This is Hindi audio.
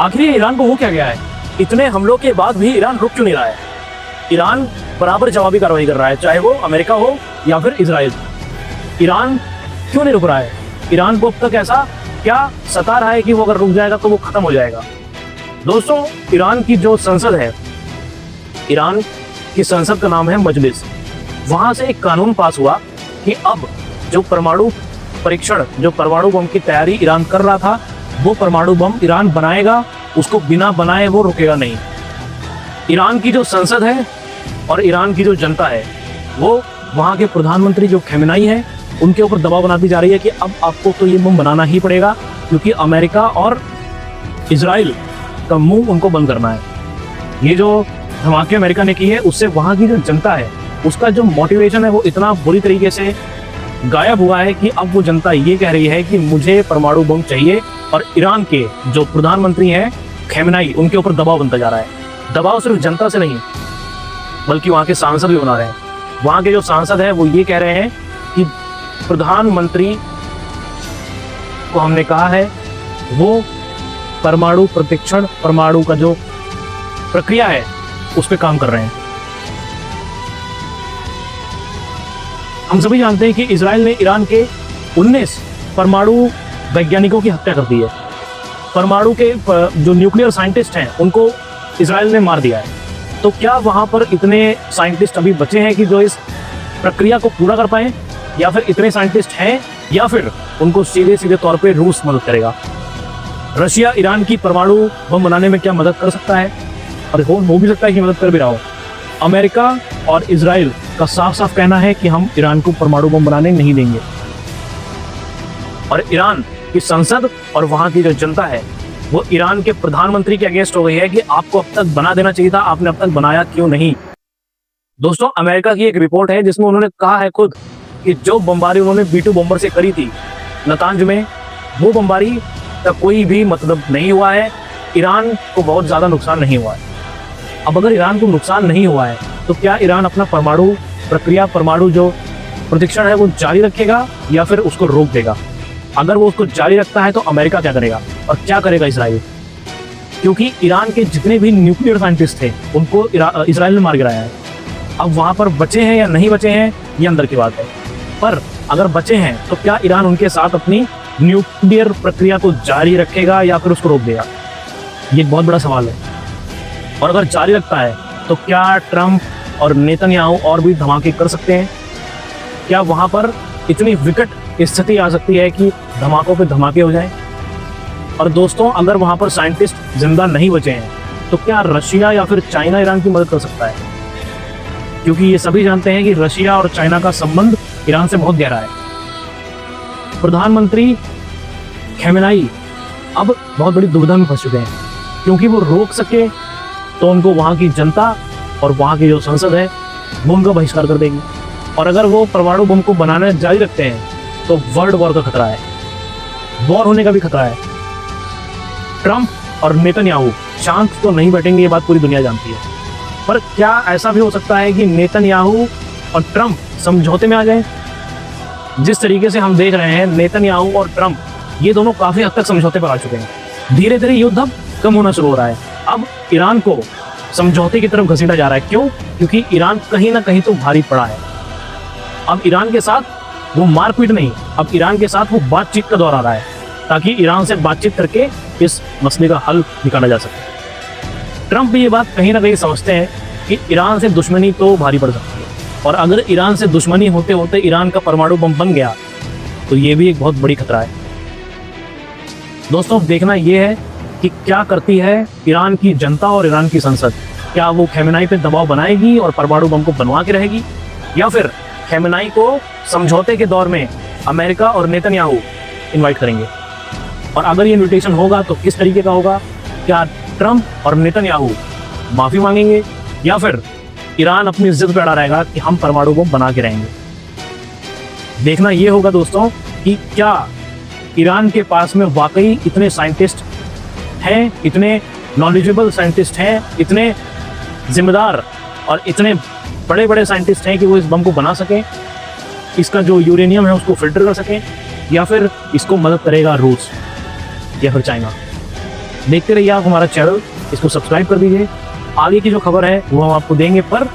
आखिर ये ईरान को हो क्या गया है? इतने हमलों के बाद भी ईरान रुक क्यों नहीं रहा है? ईरान बराबर जवाबी कार्रवाई कर रहा है, चाहे वो अमेरिका हो या फिर इजराइल। ईरान क्यों नहीं रुक रहा है? ईरान को अब तक ऐसा क्या सता रहा है कि वो अगर रुक जाएगा तो वो खत्म हो जाएगा? दोस्तों, ईरान की जो संसद है, ईरान की संसद का नाम है मजलिस। वहां से एक कानून पास हुआ कि अब जो परमाणु परीक्षण, जो परमाणु बम की तैयारी ईरान कर रहा था, वो परमाणु बम ईरान बनाएगा, उसको बिना बनाए वो रुकेगा नहीं। ईरान की जो संसद है और ईरान की जो जनता है, वो वहाँ के प्रधानमंत्री जो खमेनी है, उनके ऊपर दबाव बनाती जा रही है कि अब आपको तो ये बम बनाना ही पड़ेगा, क्योंकि अमेरिका और इजराइल का मुंह उनको बंद करना है। ये जो धमाके अमेरिका ने की है, उससे वहाँ की जो जनता है, उसका जो मोटिवेशन है वो इतना बुरी तरीके से गायब हुआ है कि अब वो जनता ये कह रही है कि मुझे परमाणु बम चाहिए। और ईरान के जो प्रधानमंत्री हैं खमेनी, उनके ऊपर दबाव बनता जा रहा है। दबाव सिर्फ जनता से नहीं, बल्कि वहाँ के सांसद भी बना रहे हैं। वहाँ के जो सांसद हैं वो ये कह रहे हैं कि प्रधानमंत्री को हमने कहा है वो परमाणु प्रतिक्षण, परमाणु का जो प्रक्रिया है उस पर काम कर रहे हैं। हम सभी जानते हैं कि इजराइल ने ईरान के 19 परमाणु वैज्ञानिकों की हत्या कर दी है। परमाणु के जो न्यूक्लियर साइंटिस्ट हैं उनको इजराइल ने मार दिया है। तो क्या वहां पर इतने साइंटिस्ट अभी बचे हैं कि जो इस प्रक्रिया को पूरा कर पाए, या फिर इतने साइंटिस्ट हैं, या फिर उनको सीधे सीधे तौर पे रूस मदद करेगा? रशिया ईरान की परमाणु बम बनाने में क्या मदद कर सकता है? और हो भी सकता है कि मदद कर भी रहा हो। अमेरिका और इजराइल का साफ साफ कहना है कि हम ईरान को परमाणु बम बनाने नहीं देंगे। और ईरान की संसद और वहां की जो जनता है वो ईरान के प्रधानमंत्री के अगेंस्ट हो गई है कि आपको अब तक बना देना चाहिए था, आपने अब तक बनाया क्यों नहीं? दोस्तों, अमेरिका की एक रिपोर्ट है जिसमें उन्होंने कहा है खुद कि जो बमबारी उन्होंने B-2 बम्बर से करी थी नतांज में, वो बमबारी का कोई भी मतलब नहीं हुआ है। ईरान को बहुत ज्यादा नुकसान नहीं हुआ है। अब अगर ईरान को नुकसान नहीं हुआ है तो क्या ईरान अपना परमाणु प्रक्रिया, परमाणु जो प्रशिक्षण है वो जारी रखेगा या फिर उसको रोक देगा? अगर वो उसको जारी रखता है तो अमेरिका क्या करेगा और क्या करेगा इजराइल? क्योंकि ईरान के जितने भी न्यूक्लियर साइंटिस्ट थे उनको इजराइल ने मार गिराया है। अब वहां पर बचे हैं या नहीं बचे हैं ये अंदर की बात है, पर अगर बचे हैं तो क्या ईरान उनके साथ अपनी न्यूक्लियर प्रक्रिया को जारी रखेगा या फिर उसको रोक देगा? ये बहुत बड़ा सवाल है। और अगर जारी रखता है तो क्या ट्रंप और नेतन्याहू और भी धमाके कर सकते हैं? क्या वहां पर इतनी विकट स्थिति आ सकती है कि धमाकों पे धमाके हो जाएं? और दोस्तों, अगर वहां पर साइंटिस्ट जिंदा नहीं बचे हैं तो क्या रशिया या फिर चाइना ईरान की मदद कर सकता है? क्योंकि ये सभी जानते हैं कि रशिया और चाइना का संबंध ईरान से बहुत गहरा है। प्रधानमंत्री खमेनी अब बहुत बड़ी दुविधा में फंस चुके हैं, क्योंकि वो रोक सके तो उनको वहाँ की जनता और वहाँ की जो संसद है बम का बहिष्कार कर देंगे। और अगर वो परमाणु बम को बनाना जारी रखते हैं तो वर्ल्ड वॉर का खतरा है, वॉर होने का भी खतरा है। ट्रंप और नेतन्याहू शांत तो नहीं बैठेंगे, ये बात पूरी दुनिया जानती है। पर क्या ऐसा भी हो सकता है कि नेतन्याहू और ट्रंप समझौते में आ जाएं? जिस तरीके से हम देख रहे हैं, नेतन्याहू और ट्रंप ये दोनों काफी हद तक समझौते पर आ चुके हैं। धीरे धीरे युद्ध अब कम होना शुरू हो रहा है। अब ईरान को समझौते की तरफ घसीटा जा रहा है। क्यों? क्योंकि ईरान कहीं ना कहीं तो भारी पड़ा है। अब ईरान के साथ वो मारपीट नहीं, अब ईरान के साथ वो बातचीत का दौर आ रहा है, ताकि ईरान से बातचीत करके इस मसले का हल निकाला जा सके। ट्रंप भी ये बात कहीं ना कहीं समझते हैं कि ईरान से दुश्मनी तो भारी पड़ सकती है, और अगर ईरान से दुश्मनी होते होते ईरान का परमाणु बम बन गया तो ये भी एक बहुत बड़ी खतरा है। दोस्तों, देखना ये है कि क्या करती है ईरान की जनता और ईरान की संसद। क्या वो खमेनी पे दबाव बनाएगी और परमाणु बम को बनवा के रहेगी, या फिर खमेनी को समझौते के दौर में अमेरिका और नेतन्याहू इनवाइट करेंगे? और अगर ये इन्विटेशन होगा तो किस तरीके का होगा? क्या ट्रंप और नेतन्याहू माफी मांगेंगे, या फिर ईरान अपनी इज्जत पे अड़ा रहेगा कि हम परमाणु बम बना के रहेंगे? देखना ये होगा दोस्तों कि क्या ईरान के पास में वाकई इतने साइंटिस्ट हैं, इतने नॉलेजेबल साइंटिस्ट हैं, इतने जिम्मेदार और इतने बड़े बड़े साइंटिस्ट हैं कि वो इस बम को बना सकें, इसका जो यूरेनियम है उसको फिल्टर कर सकें, या फिर इसको मदद करेगा रूस या फिर चाइना? देखते रहिए आप हमारा चैनल, इसको सब्सक्राइब कर दीजिए। आगे की जो खबर है वो हम आपको देंगे, पर